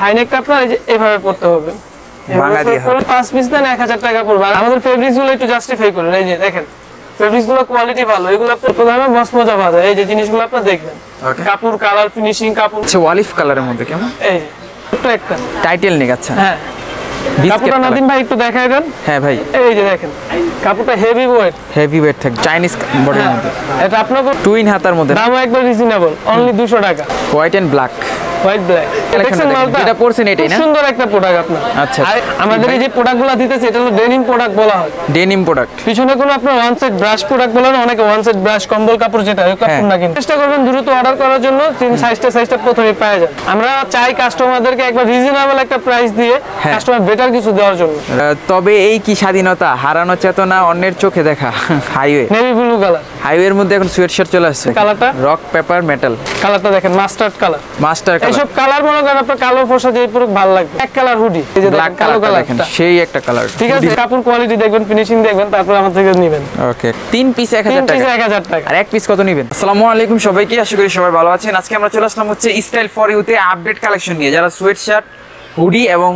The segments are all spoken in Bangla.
হাইনেকটা আপনার এই যে এভাবে পড়তে হবে, ভাঙা দিয়ে হবে। 5 পিস দেন 1000 টাকা পড়বে। আর আমাদের ফেব্রিক্স গুলো একটু জাস্টিফাই করেন, এই যে দেখেন ফেব্রিক্স গুলো কোয়ালিটি ভালো, এগুলো আপনার প্রথমে মজা বাজার। এই যে জিনিসগুলো আপনারা দেখবেন, কাপড় কালার ফিনিশিং কাপড় আচ্ছা অলিভ কালারের মধ্যে কেমন, এই ছোট একটা টাইটেল নেক। আচ্ছা হ্যাঁ, কাপড়টা নাদিম ভাই একটু দেখায় দেন। হ্যাঁ ভাই, এই যে দেখেন কাপড়টা হেভি ওয়েট থাকে, চাইনিজ বডির মধ্যে। এটা আপনার টুইন হাতার মধ্যে, দামও একবার রিজনেবল, অনলি 200 টাকা। White and black, white black এটা পড়ছেন এটাই না? সুন্দর একটা প্রোডাক্ট আপনার। আচ্ছা, আর আমাদের এই যে প্রোডাক্টগুলো দিতেছে এটা হলো ডেনিম প্রোডাক্ট বলা হয়। ডেনিম প্রোডাক্ট, পিছনে কোনো আপনার ওয়ান সেট ব্রাশ প্রোডাক্ট বলা হয়, অনেকে ওয়ান সেট ব্রাশ কম্বল কাপড় যেটা ওই কাপড় না, কিন্তু চেষ্টা করবেন দ্রুত অর্ডার করার জন্য। সাইজটা প্রথমে পাওয়া যায়। আমরা চাই কাস্টমারদেরকে একবার রিজনেবল একটা প্রাইস দিয়ে কাস্টমার বেটার কিছু দেওয়ার জন্য। তবে এই কি স্বাধীনতা, হারানো চেতনা, অন্যের চোখে দেখা। হাইওয়ে নেভি ব্লু কালার, হাইওয়ের মধ্যে এখন সুয়েট শার্ট চলে আসছে। কালারটা রক পেপার মেটাল, কালারটা দেখেন মাস্টার্ড কালার, মাস্টার কালার। এইসব কালার মনে করেন আপনার কালো পোশাক যে পুরো ভালো লাগবে। এক কালার হুডি, এই যে ব্ল্যাক কালার দেখেন, সেই একটা কালার। ঠিক আছে, কাপড় কোয়ালিটি দেখবেন, ফিনিশিং দেখবেন, তারপর আমার থেকে নেবেন। ওকে, 3 পিস 1000 টাকা। 1000 টাকা। আর এক পিস কত নেবেন? আসসালামু আলাইকুম সবাইকে, আশা করি সবাই ভালো আছেন। আজকে আমরা চলে আসলাম হচ্ছে স্টাইল ফর ইউতে আপডেট কালেকশন নিয়ে। যারা সোয়েট শার্ট, হুডি এবং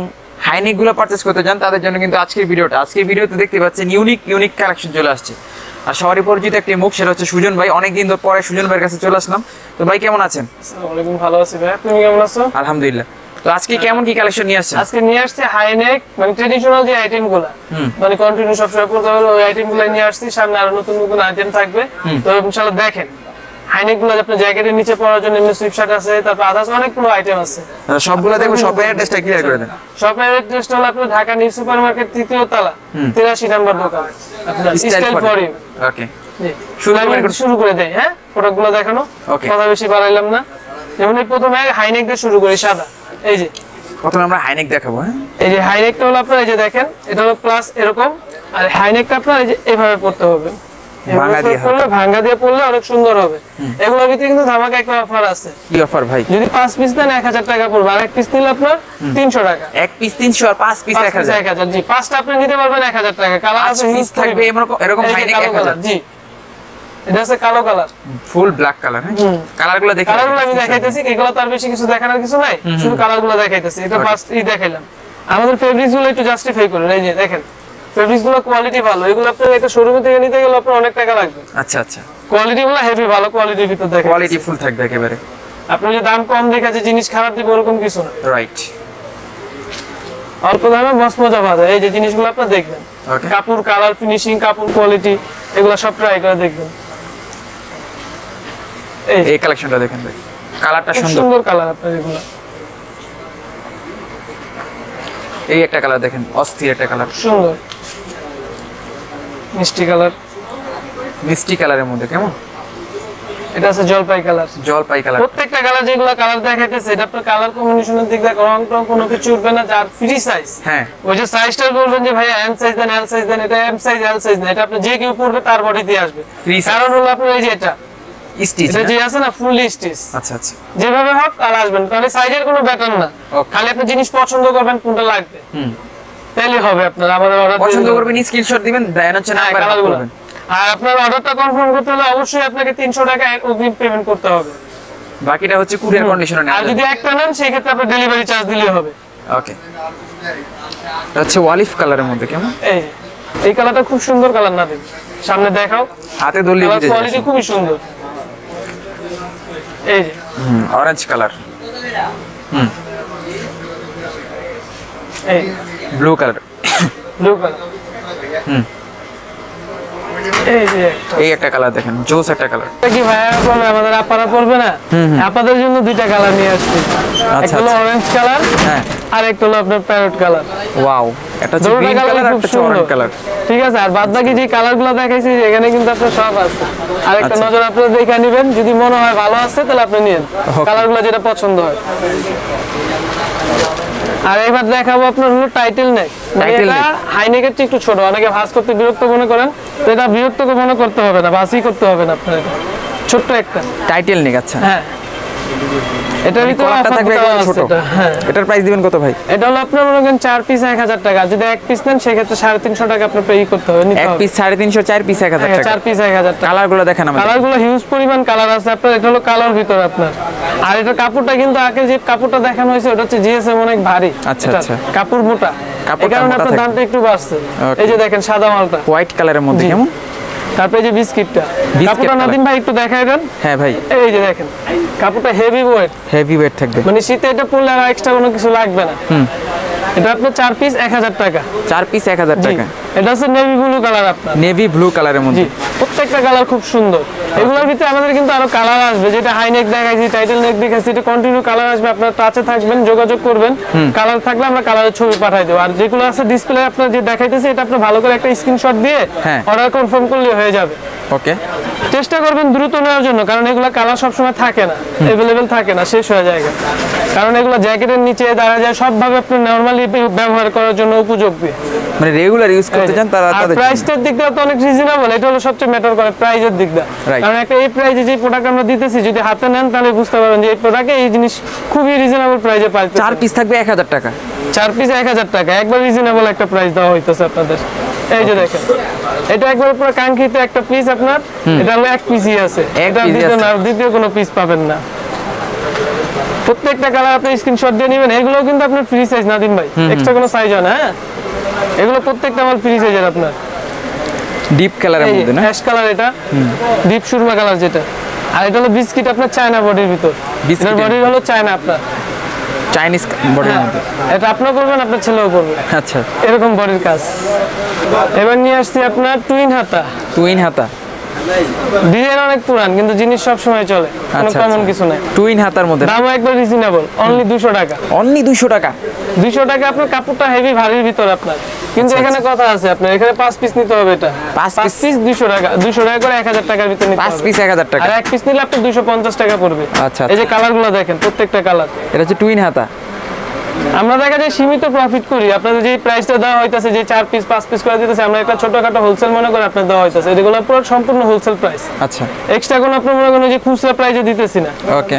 হাইনেক গুলো পারচেজ করতে চান তাদের জন্য কিন্তু আজকের ভিডিওতে দেখতে পাচ্ছেন ইউনিক কালেকশন চলে আসছে। আর সবারই পরিচিত একটি মুখ, সেটা হচ্ছে সুজন ভাই। অনেকদিন পরে সুজন ভাইয়ের কাছে চলে আসলাম। তো ভাই কেমন আছেন? আসসালামু আলাইকুম, ভালো আছি ভাই, আপনি কেমন আছেন? আলহামদুলিল্লাহ। তো আজকে কেমন কি কালেকশন নিয়ে আসছেন? আজকে নিয়ে আসছে হাইনেক, মানে ট্রেডিশনাল যে আইটেমগুলো, মানে কন্টিনিউ সবসময় পড়তে হবে ওই আইটেমগুলো নিয়ে আসছি। সামনে আরো নতুন আইটেম থাকবে, তো ইনশাআল্লাহ দেখেন। হাইনেক গুলো আপনার জ্যাকেটের নিচে পরার জন্য এমনি সুইপ শার্ট আছে, তারপর আদার্স অনেকগুলো আইটেম আছে। সবগুলো দেখো, শপের অ্যাড্রেসটা ক্লিয়ার করে দেন। শপের অ্যাড্রেসটা হলো আপনার ঢাকা নিউ সুপার মার্কেট 3য় তলা 83 নম্বর দোকান, আপনার স্টাইল ফর ইউ। ওকে, শুরু করে দেই। হ্যাঁ, প্রোডাক্টগুলো দেখানো, কথা বেশি বাড়াইলাম না। যেমন প্রথমে হাইনেক দিয়ে শুরু করি, সাদা। এই যে প্রথমে আমরা হাইনেক দেখাবো। হ্যাঁ, এই যে হাইনেকটা হলো আপনার, এই যে দেখেন এটা হলো প্লাস এরকম, আর হাইনেকটা আপনার এই যে এভাবে পড়তে হবে, ভাঙা দিয়ে পড়লে অনেক সুন্দর হবে। এগুলোর ভিতরে কিন্তু ধামাকা একটা অফার আছে। কি অফার ভাই? যদি 5 পিস দেন 1000 টাকা পড়বে, আর এক পিস নিলে আপনার 300 টাকা। এক পিস 300 আর 5 পিস 1000। জি, পাঁচটা আপনি নিতে পারবেন 1000 টাকা। কালার আছে, হিউজ থাকবে এরকম হাইনেক 1000। জি, এটা আছে কালো কালার, ফুল ব্ল্যাক কালার। হ্যাঁ, কালারগুলো দেখি, কালারগুলো আমি দেখাইতেছি। এগুলো তার বেশি কিছু দেখানোর কিছু নাই, শুধু কালারগুলো দেখাইতেছি। এটা ফার্স্ট দেখাইলাম। আমাদের ফেব্রিক্স গুলো একটু জাস্টিফাই করেন, এই যে দেখেন ফেব্রিক্স গুলো কোয়ালিটি ভালো, এগুলো আপনার একটা শোরুম থেকে নিতে গেলে আপনার অনেক টাকা লাগবে। আচ্ছা আচ্ছা, কোয়ালিটি গুলো হেভি ভালো, কোয়ালিটির ভিতর দেখেন কোয়ালিটি ফুল থাকবে একেবারে। আপনি যে দাম কম দেখে যে জিনিস খারাপ দিবে ওরকম কিছু না, রাইট। অল্প দামে মজা বাজার। এই যে জিনিসগুলো আপনারা দেখবেন, কাপড় কালার ফিনিশিং কাপড় কোয়ালিটি এগুলো সব ট্রাই করে দেখবেন। এই কালেকশনটা দেখেন ভাই, কালারটা সুন্দর কালার আপনার। এগুলো এই একটা কালার দেখেন, অস্থির একটা কালার, সুন্দর মিষ্টি কালার, মিষ্টি কালারের মধ্যে কেমন। এটা আছে জলপাই কালার, জলপাই কালার। প্রত্যেকটা কালার যেগুলো কালার দেখাইতেছে এটা আপনার কালার কম্বিনেশনের দিক দিয়ে রং টং কোনো কিছু উঠবে না। যার ফ্রি সাইজ, হ্যাঁ ওই যে সাইজটা বলবেন যে ভাই এম সাইজ দেন, এল সাইজ দেন, এটা এম সাইজ এল সাইজ না, এটা আপনি যে কেউ পড়বে তার বডিতে আসবে। কারণ হলো আপনার এই যে এটা স্টিচ, এটা যে আছে না ফুললি স্টিচ। আচ্ছা আচ্ছা, যেভাবে হোক কালার আসবেন, তাহলে সাইজের কোনো ব্যাটার না। খালি আপনি জিনিস পছন্দ করবেন কোনটা লাগবে, তাহলে হবে। আপনার আমাদের অর্ডার পছন্দ করবেন, স্ক্রিনশট দিবেন, দেন হচ্ছে নাম্বার করবেন। আর আপনার অর্ডারটা কনফার্ম করতে হলে অবশ্যই আপনাকে 300 টাকা অগ্রিম পেমেন্ট করতে হবে, বাকিটা হচ্ছে কুরিয়ার কন্ডিশনে নেওয়া। আর যদি একটা নেন সেই ক্ষেত্রে আপনার ডেলিভারি চার্জ দিলেই হবে। ওকে, আচ্ছা অলিভ কালারের মধ্যে কেমন। এই কালারটা খুব সুন্দর কালার, না দেন সামনে দেখাও, হাতে ধরলে বুঝে যাবে, কোয়ালিটি খুবই সুন্দর। এই যে অরেঞ্জ কালার, এই ব্লু কালার, ব্লু কালার, এই একটা কালার দেখেন, জোস একটা কালার। কি ভাইয়া পড়বে, আমাদের আপারা পড়বে না, আপনাদের জন্য দুইটা কালার নিয়ে আসছি। একটা হলো অরেঞ্জ কালার, হ্যাঁ, আর একটা হলো আপনার প্যারট কালার। ওয়াও, এটা হচ্ছে গ্রিন কালার আর একটা অরেঞ্জ কালার। ঠিক আছে, আর বাদ বাকি যে কালারগুলো দেখাইছি এখানে কিন্তু আপনার সব আছে। আর একটা নজর আপনারা দেখে নেবেন, যদি মনে হয় ভালো আছে তাহলে আপনি নিন কালারগুলো যেটা পছন্দ হয়। আর এবার দেখাবো আপনার হলো টাইটেল নেক। এটা হাইনেকের চেয়ে একটু ছোট, অনেকে ভাঁজ করতে বিরক্ত মনে করেন, তো এটা বিরক্ত মনে করতে হবে না, ভাঁজই করতে হবে না আপনার। এটা ছোট্ট একটা টাইটেল নেক। আচ্ছা, হ্যাঁ, এটা ভিতরে কলারটা থাকবে একদম ছোট। হ্যাঁ, এটার প্রাইস দিবেন কত ভাই? এটা হলো আপনার মনে করেন 4 পিস 1000 টাকা, যদি এক পিস নেন সেক্ষেত্রে 350 টাকা আপনার পে করতে হবে, নিতে এক হবে। পিস 350, 4 পিস 1000 টাকা। 4 পিস 1000 টাকা। কালারগুলো দেখেন আমাদের। কালারগুলো হিউজ পরিমাণ কালার আছে আপনার, এটা হলো কালার ভিতর আপনার। আর এটা কাপড়টা কিন্তু আগে যে কাপড়টা দেখানো হয়েছে ওটা হচ্ছে জিএসএম অনেক ভারী। আচ্ছা, এটা আচ্ছা। কাপড় মোটা, এই কারণে আপনার দামটা একটু বাড়ছে। Okay. এই যে দেখেন সাদা মালটা হোয়াইট কালারের মধ্যে জি। কেমন? তারপরে এই যে বিস্কিটটা, কাপড়টা color। নাদিম ভাই একটু দেখায় দেন। হ্যাঁ ভাই, এই যে দেখেন কাপড়টা হেভি ওয়েট, হেভি ওয়েট থাকবে। মানে শীতে এটা পরলে আর এক্সট্রা কোনো কিছু লাগবে না। এটা আপনার 4 পিস 1000 টাকা। 4 পিস 1000 জি। টাকা। এটা হচ্ছে নেভি ব্লু কালার আপনার। নেভি ব্লু কালারের জি, মধ্যে। প্রত্যেকটা কালার খুব সুন্দর। এগুলোর ভিতরে আমাদের কিন্তু আরো কালার আসবে, যেটা হাই নেক দেখাইছি, টাইটেল নেক দেখাইছি, এটা কন্টিনিউ কালার আসবে। আপনার টাচে থাকবেন, যোগাযোগ করবেন, কালার থাকলে আমরা কালারের ছবি পাঠাই দেবো। আর যেগুলো আছে ডিসপ্লে আপনার যে দেখাইতেছি, এটা আপনি ভালো করে একটা স্ক্রিনশট দিয়ে হ্যাঁ। অর্ডার কনফার্ম করলে হয়ে যাবে। ওকে। চেষ্টা করবেন দ্রুত নেওয়ার জন্য, কারণ এগুলো কালার সবসময় থাকে না, অ্যাভেলেবেল থাকে না, শেষ হয়ে যায়। কারণ এগুলো জ্যাকেটের নিচে দাঁড়া যায়, সবভাবে আপনি নরমালি ব্যবহার করার জন্য উপযোগী। মানে রেগুলার ইউজ করতে চান তারা আর তাদের। প্রাইসটার দিক দিয়ে তো অনেক রিজনেবল, এটা হলো সবচেয়ে ম্যাটার করে প্রাইসের দিক দিয়ে। Right. কারণ একটা এই প্রাইসে যে প্রোডাক্ট আমরা দিতেছি, যদি হাতে নেন তাহলে বুঝতে পারবেন যে এই প্রোডাক্টে এই জিনিস খুবই রিজনেবল প্রাইসে পাইতে। 4 পিস থাকবে 1000 টাকা। 4 পিস 1000 টাকা, একবার রিজনেবল একটা প্রাইস দেওয়া হইতেছে আপনাদের। এই যে দেখেন, এটা একবার পুরো কাঙ্ক্ষিত একটা পিস আপনার, এটা হলো এক পিসই আছে, এটা piece-ই দ্বিতীয় আছে। না, দ্বিতীয় কোনো পিস পাবেন না। প্রত্যেকটা কালার আপনি স্ক্রিনশট দিয়ে নেবেন। এগুলোও কিন্তু আপনার ফ্রি সাইজ নাদিম ভাই, এক্সট্রা কোনো সাইজ হয় না। হ্যাঁ, এগুলো প্রত্যেকটা আমার ফ্রি সাইজের আপনার। ডিপ কালারের মধ্যে না? অ্যাশ কালার, এটা ডিপ সুরমা কালার যেটা। আর এটা হলো বিস্কিট আপনার চায়না বডির ভিতর, Biscuit এটার বডি হলো চায়না আপনার। চাইনিজ বডির হ্যাঁ, মধ্যে। এটা আপনিও করবেন, আপনার ছেলেও করবে, আচ্ছা। এরকম বডির কাজ। এবার নিয়ে আসছি আপনার টুইন হাতা। টুইন হাতা। ডিজাইন অনেক পুরান, কিন্তু জিনিস সব সময় চলে, কোনো আচ্ছা, কমন আচ্ছা। কিছু নাই। টুইন হাতার মধ্যে। দামও একবার রিজনেবল, অনলি 200 টাকা। অনলি 200 টাকা। 200 টাকা আপনার কাপড়টা হেভি ভারীর ভিতর আপনার, কিন্তু আচ্ছা, এখানে কথা আছে, আপনার এখানে 5 পিস নিতে হবে। এটা 5 5 পিস 200 টাকা, 200 টাকা করে 1000 টাকার ভিতর নিতে 5 হবে। পিস 1000 টাকা। আর এক পিস নিলে আপনি 250 টাকা পড়বে। আচ্ছা, এই যে কালারগুলো দেখেন, প্রত্যেকটা কালার। এটা হচ্ছে টুইন হাতা। আমরা দেখা যায় সীমিত প্রফিট করি, আপনাদের যে প্রাইসটা দেওয়া হইতাছে, যে 4 পিস 5 পিস করে দিতেছে, আমরা একটা ছোটখাটো হোলসেল মনে করে আপনাদের দেওয়া হইতাছে। এগুলো পুরো সম্পূর্ণ হোলসেল প্রাইস, আচ্ছা। এক্সট্রা কোনো আপনার মনে করেন যে খুচরা প্রাইসে দিতেছি না। ওকে।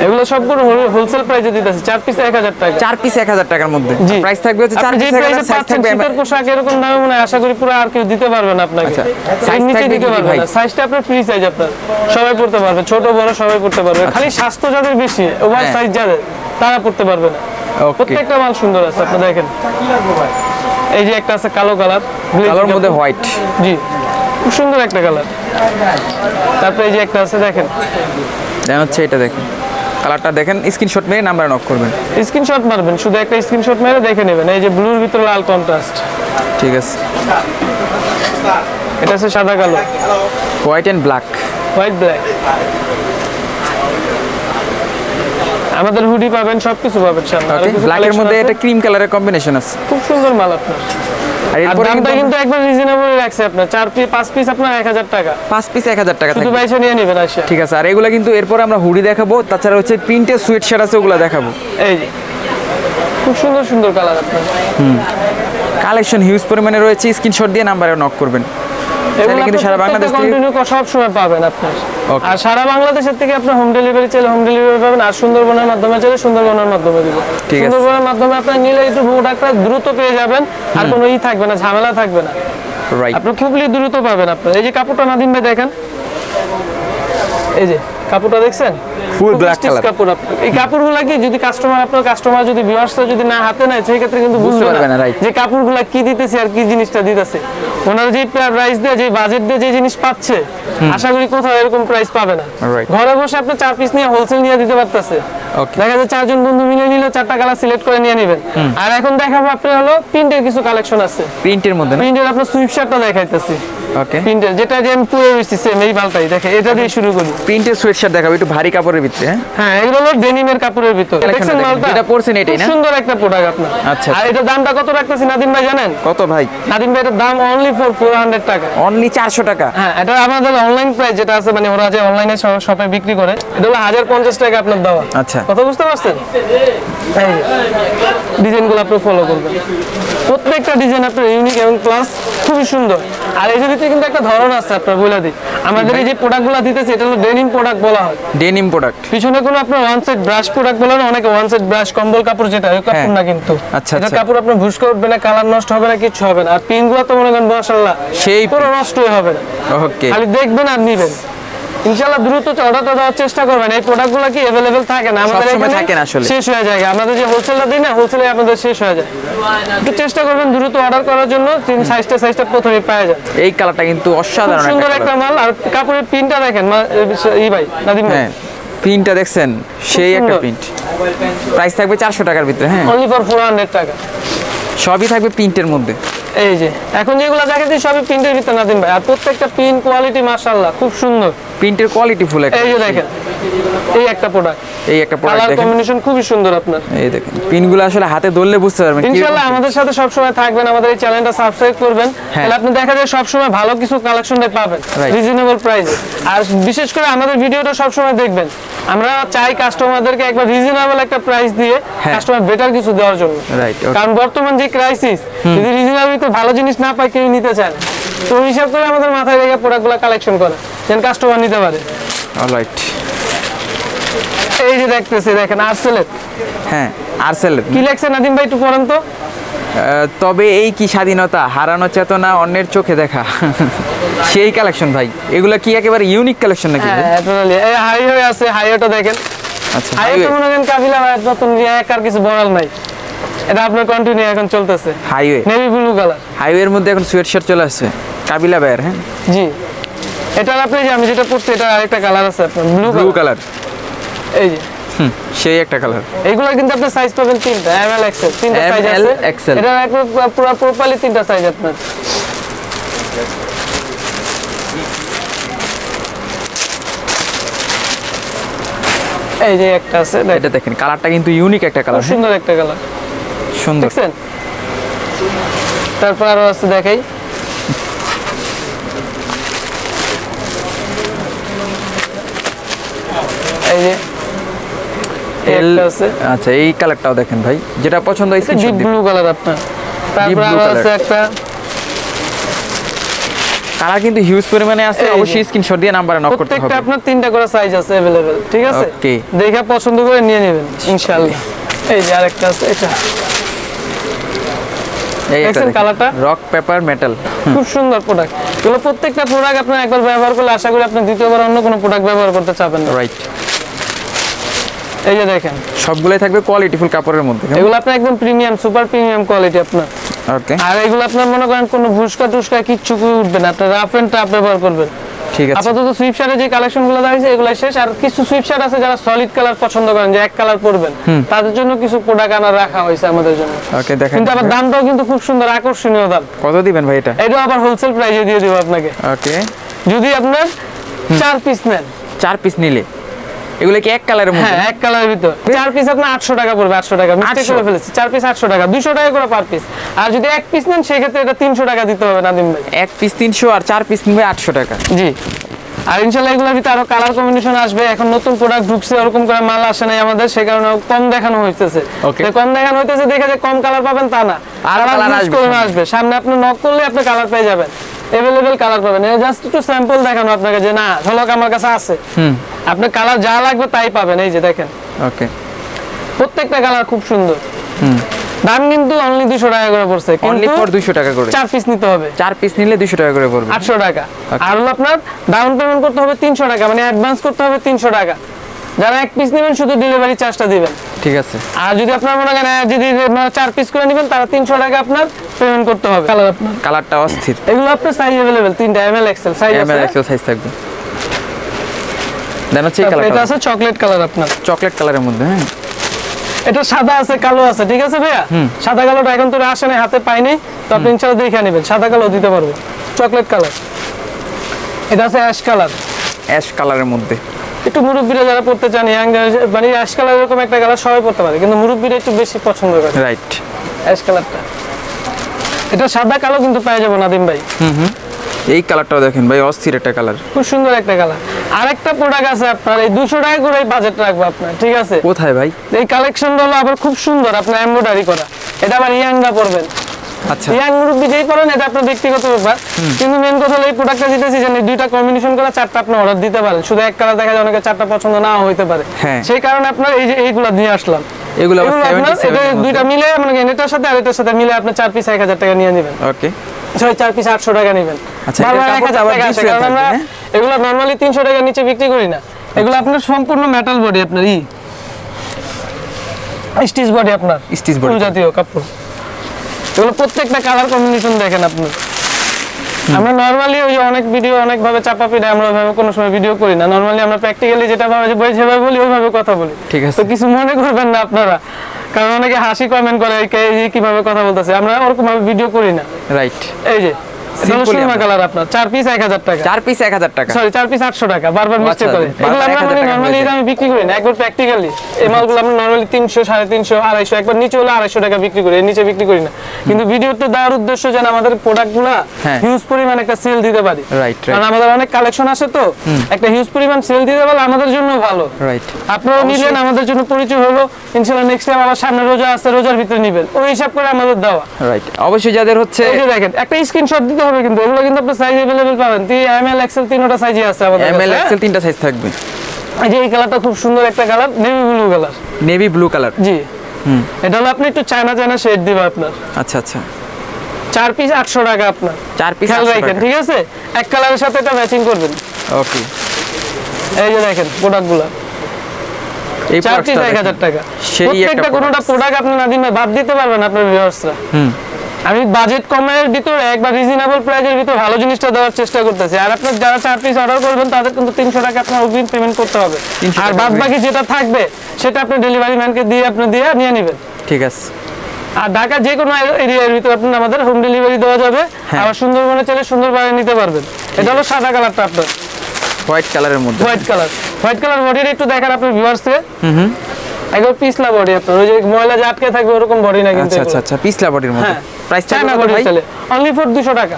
এগুলো সবগুলো হোলসেল প্রাইসে দিতেছি, 4 পিস 1000 টাকা। 4 পিস 1000 টাকার মধ্যে। জি। প্রাইস থাকবে হচ্ছে 4 আপনি যে পিস 1000, প্রাইসে সাইজ পাচ্ছেন থাকবে শীতের পোশাক এরকম দামে মনে হয় আশা করি পুরো আর কেউ দিতে পারবে না আপনাকে। আচ্ছা। এর সাইজ নিচে থাকবে দিতে কি পারবে ভাই? না, সাইজটা আপনার ফ্রি সাইজ, আপনার সবাই পড়তে পারবে, ছোট বড় সবাই পড়তে পারবে। খালি স্বাস্থ্য যাদের বেশি, ওভার হ্যাঁ। সাইজ যাদের, তারা পড়তে পারবে না। ওকে। প্রত্যেকটা মাল সুন্দর আছে, আপনি দেখেন। এই যে একটা আছে কালো কালার, কালোর মধ্যে হোয়াইট। জি, খুব সুন্দর একটা কালার। তারপরে এই যে একটা আছে দেখেন, দেন হচ্ছে এটা দেখেন, কালারটা দেখেন, স্ক্রিনশট মেরে নাম্বারে নক করবেন। স্ক্রিনশট মারবেন, শুধু একটা স্ক্রিনশট মেরে দেখে নেবেন। এই যে ব্লুর ভিতরে লাল কন্ট্রাস্ট, ঠিক আছে। এটা আছে সাদা কালো, white and black. White black. আমাদের হুডি পাবেন, সবকিছু পাবেন সামনে। আরো ওকে। কিছু ব্ল্যাকের collection মধ্যে আছে, এটা ক্রিম কালারের কম্বিনেশন আছে। খুব সুন্দর মাল আপনার। আর আর এরপরে দামটা কিন্তু একবার রিজনেবল রাখছে আপনার, 4 পিস 5 পিস আপনার 1000 টাকা, 5 পিস 1000 টাকা শুধু থাকবে। পয়সা নিয়ে নেবেন আসে। ঠিক আছে। আর এগুলা কিন্তু এরপর আমরা হুডি দেখাবো, তাছাড়া হচ্ছে প্রিন্টের সোয়েট শার্ট আছে, ওগুলা দেখাবো। এই যে খুব সুন্দর সুন্দর কালার আপনার। কালেকশন হিউজ পরিমাণে রয়েছে, স্ক্রিনশট দিয়ে নাম্বারে নক করবেন। চাইলে কিন্তু সারা বাংলাদেশ থেকে কন্টিনিউ সব সময় পাবেন আপনার। Okay. আর সারা বাংলাদেশের থেকে আপনি হোম ডেলিভারি চাইলে হোম ডেলিভারি পাবেন, আর সুন্দরবনের মাধ্যমে চাইলে সুন্দরবনের মাধ্যমে দিব। ঠিক আছে। সুন্দরবনের মাধ্যমে আপনি নিলে একটু প্রোডাক্টটা দ্রুত পেয়ে যাবেন, আর কোনো থাকবে না, ঝামেলা থাকবে না, রাইট। আপনি খুবই দ্রুত পাবেন আপনার। এই যে কাপড়টা নাদিম ভাই দেখেন, এই যে কাপড়টা দেখছেন, ফুল খুব ব্ল্যাক স্টিচ কালার। কাপড় আপনার। এই কাপড়গুলা কি যদি কাস্টমার যদি ভিউয়ার্সরা যদি না হাতে নেয়, সেই ক্ষেত্রে কিন্তু বুঝতে পারবে পারবে না, না right. যে কাপড়গুলা কি দিতেছে আর কি জিনিসটা দিতেছে। ওনারা যে প্রাইস দিয়ে, যে বাজেট দিয়ে যে জিনিস পাচ্ছে, আশা করি কোথাও এরকম প্রাইস পাবে না। Right. ঘরে বসে আপনি 4 পিস নিয়ে হোলসেল নিয়ে দিতে পারতেছে। Okay. দেখা যায় 4 জন বন্ধু মিলে নিলে 4টা কালার সিলেক্ট করে নিয়ে নেবেন। আর এখন দেখাবো আপনি হলো প্রিন্টের কিছু কালেকশন আছে। প্রিন্টের মধ্যে না? প্রিন্টের আপনার সুইফট শার্টটা দেখাইতেছি। ওকে। প্রিন্টের যেটা যে আমি পরে রয়েছি সেম এই মালটাই, দেখে এটা দিয়ে শুরু করি। প্রিন্টের সোয়েট শার্ট দেখাবো, একটু ভারী কাপড়ের ভিতরে। হ্যাঁ, হ্যাঁ, এগুলো হলো ডেনিমের কাপড়ের ভিতর। Collection দেখছেন দেখেন, মালটা? যেটা পরছেন এটাই খুব না? সুন্দর একটা প্রোডাক্ট আপনার। আচ্ছা। আর এটা দামটা কত রাখতেছি নাদিম ভাই জানেন? কত ভাই? নাদিম ভাই এটার দাম অনলি ফর 400 টাকা। অনলি 400 টাকা। হ্যাঁ, এটা আমাদের অনলাইন প্রাইস যেটা আছে, মানে ওরা যে অনলাইনে শপে বিক্রি করে, এটা হলো 1050 টাকা আপনার দেওয়া। আচ্ছা। কথা বুঝতে পারছেন? এই ডিজাইনগুলো আপনি ফলো করবেন, প্রত্যেকটা ডিজাইন আপনার ইউনিক এবং প্লাস খুবই সুন্দর। আর এই ভিতরে কিন্তু একটা ধরন আছে আপনার বলে দিই, আমাদের এই যে প্রোডাক্টগুলো দিতেছে এটা হলো ডেনিম প্রোডাক্ট বলা হয়। Denim product. পিছনে কোনো আপনার ওয়ান সাইড ব্রাশ প্রোডাক্ট বলে না, অনেকে ওয়ান সাইড ব্রাশ কম্বল কাপড় যেটা ওই কাপড় না কিন্তু। আচ্ছা এটা কাপড় আপনার ভুস্কা উঠবে না, কালার নষ্ট হবে না, কিছু হবে না। আর পিনগুলো তো মনে করেন মাশাআল্লাহ সেই পুরো নষ্টই হবে না। ওকে, খালি দেখবেন আর নিবেন। ইনশাআল্লাহ দ্রুত অর্ডারটা দেওয়ার চেষ্টা করবেন। এই প্রোডাক্টগুলো কি अवेलेबल থাকে না আমাদের এখানে, থাকে না আসলে, শেষ হয়ে যায়। আমাদের যে হোলসেলটা দিই না, হোলসেলে আপনাদের শেষ হয়ে যায়। একটু চেষ্টা করবেন দ্রুত অর্ডার করার জন্য। তিন সাইজটা প্রথমেই পাওয়া যায়। এই কালারটা কিন্তু অসাধারণ সুন্দর একটা মাল। আর কাপড়ের প্রিন্টটা দেখেন ভাই নাদিম ভাই, হ্যাঁ প্রিন্টটা দেখছেন, সেই একটা প্রিন্ট। প্রাইস থাকবে 400 টাকার ভিতরে। হ্যাঁ, অনলি ফর 400 টাকা। সবই থাকবে প্রিন্টের মধ্যে। এই যে এখন যেগুলো দেখাচ্ছি সবই প্রিন্টের ভিতরে নাদিম ভাই। আর প্রত্যেকটা প্রিন্ট কোয়ালিটি মাশাআল্লাহ খুব সুন্দর, প্রিন্টের কোয়ালিটি ফুল একটা। এই যে দেখেন, এই একটা প্রোডাক্ট, এই একটা প্রোডাক্ট কালার দেখেন, কম্বিনেশন খুবই সুন্দর আপনার। এই দেখেন পিনগুলো আসলে হাতে ধরলে বুঝতে পারবেন। ইনশাআল্লাহ আমাদের সাথে সব সময় থাকবেন, আমাদের এই চ্যানেলটা সাবস্ক্রাইব করবেন, তাহলে আপনি দেখা যায় সব সময় ভালো কিছু কালেকশন পাবেন রিজনেবল প্রাইসে। আর বিশেষ করে আমাদের ভিডিওটা সব সময় দেখবেন। আমরা চাই কাস্টমারদেরকে একবার রিজনেবল একটা প্রাইস দিয়ে কাস্টমার বেটার কিছু দেওয়ার জন্য। কারণ বর্তমান যে ক্রাইসিস, যদি রিজনেবল তো ভালো জিনিস না পায় কেউ নিতে চায় না। তো হিসাব করে আমাদের মাথায় রেখে প্রোডাক্টগুলো কালেকশন করা যেন কাস্টমার নিতে পারে। অলরাইট, এই যে দেখতেছি দেখেন আরসেলের। হ্যাঁ আরসেলের কি লেখছে নাদিম ভাই একটু পড়েন তো। তবে এই কি স্বাধীনতা, হারানো চেতনা, অন্যের চোখে দেখা। সেই কালেকশন ভাই, এগুলা কি একেবারে ইউনিক কালেকশন নাকি? হ্যাঁ টোটালি। এই হাইওয়ে আছে, হাইওয়েটা দেখেন। আচ্ছা, হাইওয়ে তো মনে করেন কাবিলা ভাই নতুন আর কিছু বলার নাই। এটা আপনার কন্টিনিউ এখন চলতেছে। হাইওয়ে নেভি ব্লু কালার, হাইওয়ের মধ্যে এখন সোয়েটশার্ট চলে আসছে কাবিলা ভাইয়ের। হ্যাঁ জি, এটা আপনি যে আমি যেটা পড়ছি এটা আরেকটা কালার আছে আপনার ব্লু কালার। এই যে সেই একটা কালার। এইগুলো কিন্তু আপনি সাইজ পাবেন তিনটা, এম এল এক্সেল, তিনটা সাইজ আছে। এটা একদম পুরো প্রপারলি তিনটা সাইজ আপনার। এই যে একটা আছে, এটা দেখেন কালারটা কিন্তু ইউনিক একটা কালার, সুন্দর একটা কালার, সুন্দর। দেখছেন? তারপর আরো আছে দেখাই। এই যে আচ্ছা, এই কালারটাও দেখেন ভাই, যেটা পছন্দ হয়েছে ডিপ ব্লু কালার আপনার। তারপর আরো আছে একটা কালার কিন্তু হিউজ পরিমাণে আছে। অবশ্যই স্ক্রিনশট দিয়ে নম্বরে নক করতে হবে। প্রত্যেকটা আপনার তিনটা করে সাইজ আছে अवेलेबल, ঠিক আছে? ওকে, দেখে পছন্দ করে নিয়ে নেবেন ইনশাআল্লাহ। এই যে আরেকটা আছে, এটা এই একটা কালারটা রক পেপার মেটাল, খুব সুন্দর প্রোডাক্ট। এগুলো প্রত্যেকটা প্রোডাক্ট আপনি একবার ব্যবহার করলে আশা করি আপনি দ্বিতীয়বার অন্য কোনো প্রোডাক্ট ব্যবহার করতে চাবেন না। রাইট, এই যে দেখেন সবগুলাই থাকবে কোয়ালিটিফুল কাপড়ের মধ্যে। এগুলো আপনার একদম প্রিমিয়াম, সুপার প্রিমিয়াম কোয়ালিটি আপনার। ওকে, আর এগুলো আপনার মনে করেন কোনো ভুসকা টুসকা কিচ্ছু উঠবে না, আপনি রাফ এন্ড টাফ ব্যবহার করবেন। ঠিক আছে, আপাতত সুইপ শার্টের যে কালেকশনগুলো দেখাইছে এগুলো শেষ। আর কিছু সুইপ শার্ট আছে যারা সলিড কালার পছন্দ করেন, যে এক কালার পরবেন, তাদের জন্য কিছু প্রোডাক্ট আনা রাখা হয়েছে আমাদের জন্য। ওকে, দেখেন কিন্তু আবার দামটাও কিন্তু খুব সুন্দর, আকর্ষণীয় দাম। কত দিবেন ভাই এটা? এটা আবার হোলসেল প্রাইসে দিয়ে দিব আপনাকে। ওকে, যদি আপনার 4 পিস নেন, 4 পিস নিলে এগুলো কি এক কালারের মধ্যে? হ্যাঁ, এক কালারের ভিতর 4 পিস আপনার 800 টাকা পড়বে। 800 টাকা মিস্টেক করে ফেলেছি, 4 পিস 800 টাকা, 200 টাকা করে পার পিস। আর যদি এক পিস নেন সেক্ষেত্রে এটা 300 টাকা দিতে হবে নাদিম ভাই। এক পিস 300 আর 4 পিস নিবে 800 টাকা। জি, আর ইনশাআল্লাহ এগুলোর ভিতরে আরো কালার কম্বিনেশন আসবে। এখন নতুন প্রোডাক্ট ঢুকছে, ওরকম করে মাল আসে নাই আমাদের, সেই কারণে কম দেখানো হইতেছে। কম দেখানো হইতেছে দেখে যে কম কালার পাবেন তা না, আর কালার আসবে সামনে। আপনি নক করলে আপনি কালার পেয়ে যাবেন, अवेलेबल কালার পাবেন। এটা জাস্ট একটু স্যাম্পল দেখানো আপনাকে যে না ঝলক আমার কাছে আছে। আপনি কালার যা লাগবে তাই পাবেন। এই যে দেখেন, ওকে, প্রত্যেকটা কালার খুব সুন্দর। দাম কিন্তু অনলি 200 টাকা করে পড়ছে, অনলি ফর 200 টাকা করে। 4 পিস নিতে হবে, 4 পিস নিলে 200 টাকা করে পড়বে, 800 টাকা। আর হলো আপনার ডাউন পেমেন্ট করতে হবে 300 টাকা, মানে অ্যাডভান্স করতে হবে 300 টাকা। যারা এক পিস নেবেন শুধু ডেলিভারি চার্জটা দিবেন, ঠিক আছে? আর যদি আপনার মনে করেন যদি 4 পিস করে নেবেন তারা 300 টাকা আপনার পেমেন্ট করতে হবে। কালার আপনার কালারটা অস্থির। এগুলো আপনার সাইজ अवेलेबल, তিনটা এম এল এক্সেল সাইজ আছে। এম এল এক্সেল সাইজ থাকবে। দেন হচ্ছে কালারটা, এটা আছে চকলেট কালার আপনার, চকলেট কালারের মধ্যে। হ্যাঁ, এটা সাদা আছে, কালো আছে, ঠিক আছে ভাইয়া? সাদা কালোটা এখন তো আসে না, হাতে পাইনি, তো আপনি ইনশাআল্লাহ দেখে নেবেন, সাদা কালো দিতে পারবো। চকলেট কালার, এটা আছে অ্যাশ কালার, অ্যাশ কালারের মধ্যে। একটু মুরব্বিরা যারা পড়তে চান, ইয়াং মানে অ্যাশ কালার এরকম একটা কালার সবাই পড়তে পারে, কিন্তু মুরব্বিরা একটু বেশি পছন্দ করে। রাইট, অ্যাশ কালারটা, এটা সাদা কালো কিন্তু পেয়ে যাবো নাদিম ভাই। এই কালারটাও দেখেন ভাই, অস্থির একটা কালার, খুব সুন্দর একটা কালার। আরেকটা প্রোডাক্ট আছে আপনার, এই 200 টাকা করে বাজেট রাখবো আপনার, ঠিক আছে? কোথায় ভাই? এই কালেকশনটা হলো আবার খুব সুন্দর, আপনার এমব্রয়ডারি করা। এটা আবার ইয়াংরা পরবেন, আচ্ছা। ইয়াং মুরব্বি যেই পরেন এটা আপনার ব্যক্তিগত ব্যাপার, কিন্তু মেন কথা হলো এই প্রোডাক্টটা দিতেছি যে দুইটা কম্বিনেশন করে চারটা আপনি অর্ডার দিতে পারেন। শুধু এক কালার দেখা যায় অনেকে চারটা পছন্দ না হইতে পারে, সেই কারণে আপনার এই যে এইগুলা নিয়ে আসলাম। এগুলো দুইটা মিলে মানে এটার সাথে আর এটার সাথে মিলে আপনি 4 পিস 1000 টাকা নিয়ে নেবেন। ওকে, 4 পিস 800 টাকা নেবেন। আচ্ছা, বারবার 1000 টাকা আছে, কারণ আমরা এগুলো নরমালি 300 টাকার নিচে বিক্রি করি না। এগুলো আপনার সম্পূর্ণ মেটাল বডি, আপনার স্টিচ বডি, আপনার স্টিচ বডি জাতীয় কাপড়। এগুলো প্রত্যেকটা কালার কম্বিনেশন দেখেন আপনি। আমরা নরমালি ওই অনেক ভিডিও অনেক ভাবে চাপা পিড়ে আমরা ওইভাবে কোনো সময় ভিডিও করি না। নরমালি আমরা প্র্যাকটিক্যালি যেটা ভাবে যেভাবে বলি ওইভাবে কথা বলি। ঠিক আছে, তো কিছু মনে করবেন না আপনারা, কারণ অনেকে হাসি কমেন্ট করে কিভাবে কথা বলতেছে, আমরা ওরকম ভাবে ভিডিও করি না। রাইট, এই যে সুরমা কালার আপনার 4 পিস 1000 টাকা, 4 পিস 1000 টাকা, সরি 4 পিস 800 টাকা, বারবার মিস্টেক করে। এগুলো আমরা নরমালি আমি বিক্রি করি না, একবার প্র্যাকটিক্যালি এই মালগুলো আমরা নরমালি 300 350 250 একবার নিচে হলে 250 টাকা বিক্রি করি, এর নিচে বিক্রি করি না। কিন্তু ভিডিওতে দেওয়ার উদ্দেশ্য যেন আমাদের প্রোডাক্টগুলো হিউজ পরিমাণ একটা সেল দিতে পারি। রাইট, কারণ আমাদের অনেক কালেকশন আসে, তো একটা হিউজ পরিমাণ সেল দিতে পারলে আমাদের জন্য ভালো। রাইট, আপনারা নিলেন, আমাদের জন্য পরিচয় হলো, ইনশাআল্লাহ নেক্সট টাইম আবার সামনে রোজা আছে, রোজার ভিতরে নেবেন, ওই হিসাব করে আমাদের দেওয়া। রাইট, অবশ্যই যাদের হচ্ছে এই যে দেখেন একটা স্ক্রিনশট দিতে হবে, কিন্তু এগুলো কিন্তু আপনার সাইজ अवेलेबल পাবেন, এম এল এক্সেল তিনটা সাইজই আছে আমাদের কাছে। এম এল এক্সেল তিনটা সাইজ থাকবে। এই যে এই কালারটা খুব সুন্দর একটা colour, navy blue colour. Navy blue colour, জি। এটা হলো আপনি একটু চায়না শেড দিবেন আপনার। আচ্ছা আচ্ছা, 4 পিস 800 টাকা আপনার, 4 পিস 800 টাকা, ঠিক আছে? এক কালারের সাথে এটা ম্যাচিং করবেন। ওকে, এই যে দেখেন প্রোডাক্টগুলো, এই 4 পিস 1000 টাকা। প্রত্যেকটা কোনটা প্রোডাক্ট আপনি নাদিম ভাই বাদ দিতে পারবেন আপনার ভিউয়ার্সরা। আমি বাজেট কমের ভিতরে একবার রিজনেবল প্রাইসের ভিতরে ভালো জিনিসটা দেওয়ার চেষ্টা করতেছি। আর আপনার যারা 4 পিস অর্ডার করবেন তাদের কিন্তু 300 টাকা আপনার অগ্রিম পেমেন্ট করতে হবে, আর বাদ বাকি যেটা থাকবে সেটা আপনি ডেলিভারি ম্যানকে দিয়ে নিয়ে নেবেন। ঠিক আছে। আর ঢাকা যে কোনো এরিয়ার ভিতরে আপনি আমাদের হোম ডেলিভারি দেওয়া যাবে। আর সুন্দরবনে চলে সুন্দরবনে নিতে পারবেন। এটা হলো সাদা কালারটা আপনার, হোয়াইট কালারের মধ্যে, হোয়াইট কালার বডিটা একটু দেখেন আপনার ভিউয়ার্সকে। একবার পিছলা বডি আপনার, ওই যে ময়লা যে আটকে থাকবে ওরকম বডি না কিন্তু। আচ্ছা আচ্ছা, পিছলা বডির মধ্যে। প্রাইসটা চায়না বডি চলে অনলি ফর 200 টাকা,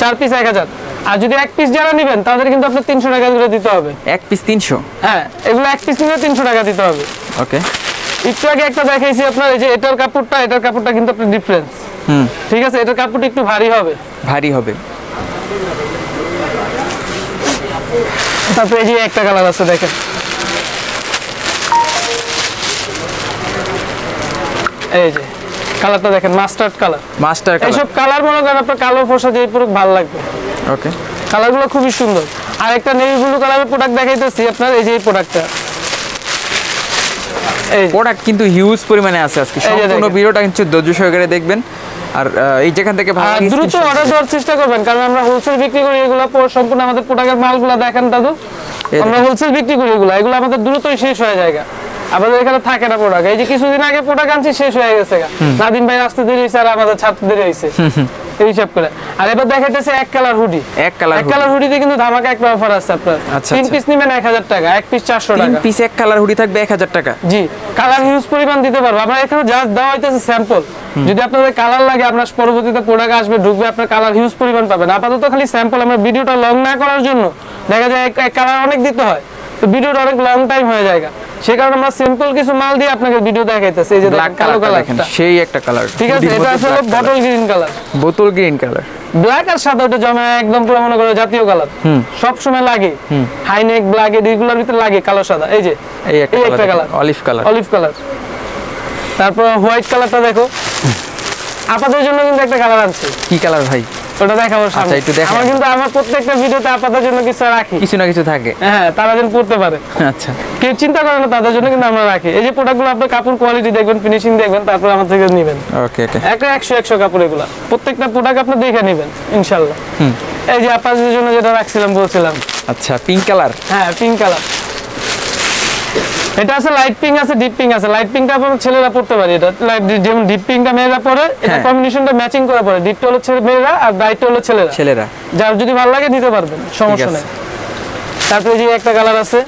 4 পিস 1000। আর যদি এক পিস যারা নেবেন তাদের কিন্তু আপনার 300 টাকা করে দিতে হবে। এক পিস 300? হ্যাঁ, এগুলো এক পিস নিলে 300 টাকা দিতে হবে। ওকে, একটু আগে একটা দেখাইছি আপনার, এই যে এটার কাপড়টা কিন্তু আপনার ডিফারেন্স। ঠিক আছে, এটার কাপড়টা একটু ভারী হবে। তারপরে এই যে একটা কালার আছে দেখেন, এই যে কালারটা দেখেন, মাস্টার্ড কালার। এইসব কালার মনে করেন আপনার কালো ফসা যে পুরো ভালো লাগবে। ওকে, কালারগুলো খুবই সুন্দর। আর একটা নেভি ব্লু কালারের প্রোডাক্ট দেখাইতেছি আপনার, এই যে এই প্রোডাক্টটা, এই প্রোডাক্ট কিন্তু হিউজ পরিমাণে আছে। আজকে সম্পূর্ণ ভিডিওটা কিন্তু ধৈর্য সহকারে দেখবেন। আর এই যেখান থেকে ভালো দ্রুত অর্ডার দেওয়ার চেষ্টা করবেন, কারণ আমরা হোলসেল বিক্রি করি এগুলো। সম্পূর্ণ আমাদের প্রোডাক্টের মালগুলো দেখেন দাদু, আমরা হোলসেল বিক্রি করি এগুলো আমাদের দ্রুতই শেষ হয়ে যায়। আমাদের এখানে থাকে না প্রোডাক্ট। এই যে কিছুদিন আগে প্রোডাক্ট আনছি, শেষ হয়ে গেছে। নাদিম ভাই আসতে দেরি হয়েছে আর আমাদের ছাড়তে দেরি হয়েছে, এই হিসাব করে। আর এবার দেখাইতেছে এক কালার হুডি। এক কালার হুডিতে কিন্তু ধামাকা একটা অফার আছে আপনার। 3 পিস নেবেন 1000 টাকা, এক পিস 400 টাকা। 3 পিস এক কালার হুডি থাকবে 1000 টাকা। জি, কালার হিউজ পরিমাণ দিতে পারবো আমরা। এখানে জাস্ট দেওয়া হইতেছে স্যাম্পল। যদি আপনাদের কালার লাগে, আপনার পরবর্তীতে প্রোডাক্ট আসবে ঢুকবে, আপনার কালার হিউজ পরিমাণ পাবেন। আপাতত খালি স্যাম্পল। আমরা ভিডিওটা লং না করার জন্য দেখা যায় এক কালার অনেক দিতে হয়, তো ভিডিওটা অনেক লং টাইম হয়ে যায়। সেই কারণে আমরা সিম্পল কিছু মাল দিয়ে আপনাকে ভিডিও দেখাইতেছি। এই যে কালো কালারটা, সেই একটা কালার। ঠিক আছে, এটা আসলে বোতল গ্রিন কালার। ব্ল্যাক আর সাদা ওটা জমা একদম পুরো মনে করো জাতীয় কালার, সব সময় লাগে। হাইনেক ব্ল্যাক এগুলোর ভিতরে লাগে কালো সাদা। এই যে এই একটা কালার, অলিভ কালার। তারপর হোয়াইট কালারটা দেখো, আপনাদের জন্য কিন্তু একটা কালার আছে। কি কালার ভাই? ওটা দেখাবো সামনে। আমার কিন্তু আমার প্রত্যেকটা ভিডিওতে আপনাদের জন্য কিছু রাখি, কিছু না কিছু থাকে। হ্যাঁ, তারা যেন পড়তে পারে। আচ্ছা, কেউ চিন্তা করেন না, তাদের জন্য কিন্তু আমরা রাখি। এই যে প্রোডাক্টগুলো আপনার কাপড় কোয়ালিটি দেখবেন, ফিনিশিং দেখবেন, তারপর আমার থেকে নেবেন। ওকে ওকে, 100 কাপড় এগুলা। প্রত্যেকটা প্রোডাক্ট আপনি দেখে নেবেন ইনশাআল্লাহ। এই যে আপনাদের জন্য যেটা রাখছিলাম বলছিলাম। আচ্ছা, পিঙ্ক কালার। হ্যাঁ, পিঙ্ক কালার। এটা আছে লাইট পিঙ্ক, আছে ডিপ পিঙ্ক আছে। লাইট পিঙ্কটা আপনারা ছেলেরা পড়তে পারে। এটা যেমন ডিপ পিঙ্কটা মেয়েরা পরে, এটা কম্বিনেশনটা ম্যাচিং করে পরে। ডিপটা হলো মেয়েরা আর ব্রাইটটা হলো ছেলেরা। যার যদি ভালো লাগে নিতে পারবেন, সমস্যা নেই। তারপরে যে একটা কালার আছে,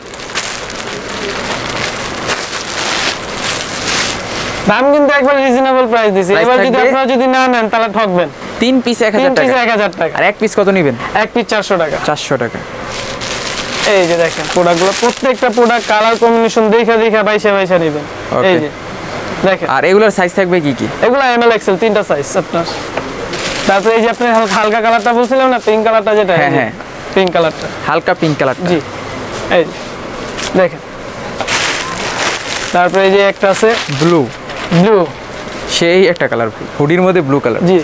দাম কিন্তু একবার রিজনেবল প্রাইস দিছি। এবার যদি আপনারা যদি না নেন তাহলে ঠকবেন। 3 পিস 1000 টাকা। আর এক পিস কত নেবেন? এক পিস 400 টাকা। 400 টাকা। এই যে দেখেন প্রোডাক্টগুলো, প্রত্যেকটা প্রোডাক্ট কালার কম্বিনেশন দেখা বাইসা নেবেন। এই যে দেখেন। আর এগুলোর সাইজ থাকবে কি কি? এগুলো এমএল এক্সেল তিনটা সাইজ আপনার। তারপরে এই যে আপনি হালকা কালারটা বলছিলাম না, পিঙ্ক কালারটা যেটা, হ্যাঁ হ্যাঁ পিঙ্ক কালারটা, হালকা পিঙ্ক কালার। জি এই দেখেন। তারপরে এই যে একটা আছে ব্লু, ব্লু, সেই একটা কালার, হুডির মধ্যে ব্লু কালার। জি।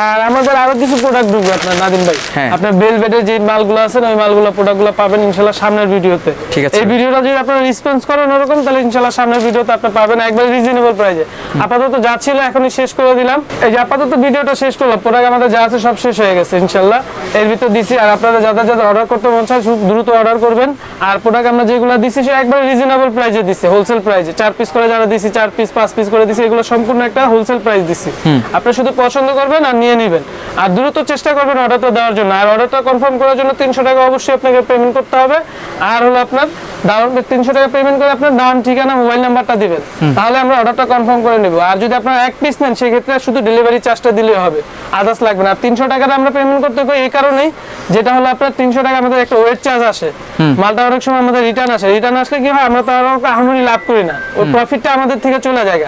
আর আমাদের আরো কিছু প্রোডাক্ট ঢুকবে আপনার নাদিম ভাই, আপনার বেলভেটের যে মালগুলো আছে ওই মালগুলো প্রোডাক্টগুলো পাবেন ইনশাআল্লাহ সামনের ভিডিওতে। ঠিক আছে, এই ভিডিওটা যদি আপনারা রেসপন্স করেন ওরকম, তাহলে ইনশাআল্লাহ সামনের ভিডিওতে আপনারা পাবেন একবার রিজনেবল প্রাইসে। আপাতত যা ছিল এখনই শেষ করে দিলাম। এই যে আপাতত ভিডিওটা শেষ করলাম, প্রোডাক্ট আমাদের যা আছে সব শেষ হয়ে গেছে ইনশাআল্লাহ, এর ভিতর দিছি। আর আপনারা যাদের যাদের অর্ডার করতে মন চায় খুব দ্রুত অর্ডার করবেন। আর প্রোডাক্ট আমরা যেগুলো দিছি সে একবার রিজনেবল প্রাইসে দিছি, হোলসেল প্রাইসে। 4 পিস করে যারা দিছি, 4 পিস 5 পিস করে দিছি, এগুলো সম্পূর্ণ একটা হোলসেল প্রাইস দিছি। আপনারা শুধু পছন্দ করবেন আর নিয়ে নেবেন, আর দ্রুত চেষ্টা করবেন অর্ডারটা দেওয়ার জন্য। আর অর্ডারটা কনফার্ম করার জন্য 300 টাকা অবশ্যই আপনাকে পেমেন্ট করতে হবে। আর হলো আপনার 300 টাকা পেমেন্ট করে আপনার নাম, ঠিকানা, মোবাইল নাম্বারটা দিবেন, তাহলে আমরা অর্ডারটা কনফার্ম করে নেব। আর যদি আপনারা 1 পিস নেন সেক্ষেত্রে শুধু ডেলিভারি চার্জটা দিলেই হবে, আদার্স লাগবে না। আর 300 টাকাটা আমরা পেমেন্ট করতে কই এই কারণেই, যেটা হলো আপনার 300 টাকা আমাদের একটা ওয়েট চার্জ আসে, মালটা অনেক সময় আমাদের রিটার্ন আসে। রিটার্ন আসলে কি হয়, আমরা তো আর আহামরি লাভ করি না, ওই প্রফিটটা আমাদের থেকে চলে যায়,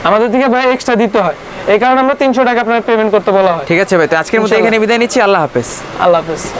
আমাদের থেকে ভাই এক্সট্রা দিতে হয়। এই কারণে আমরা 300 টাকা আপনার পেমেন্ট করতে বলা হয়। ঠিক আছে ভাই, তো আজকের মতো এখানে বিদায় নিচ্ছি। আল্লাহ হাফেজ। আল্লাহ হাফেজ।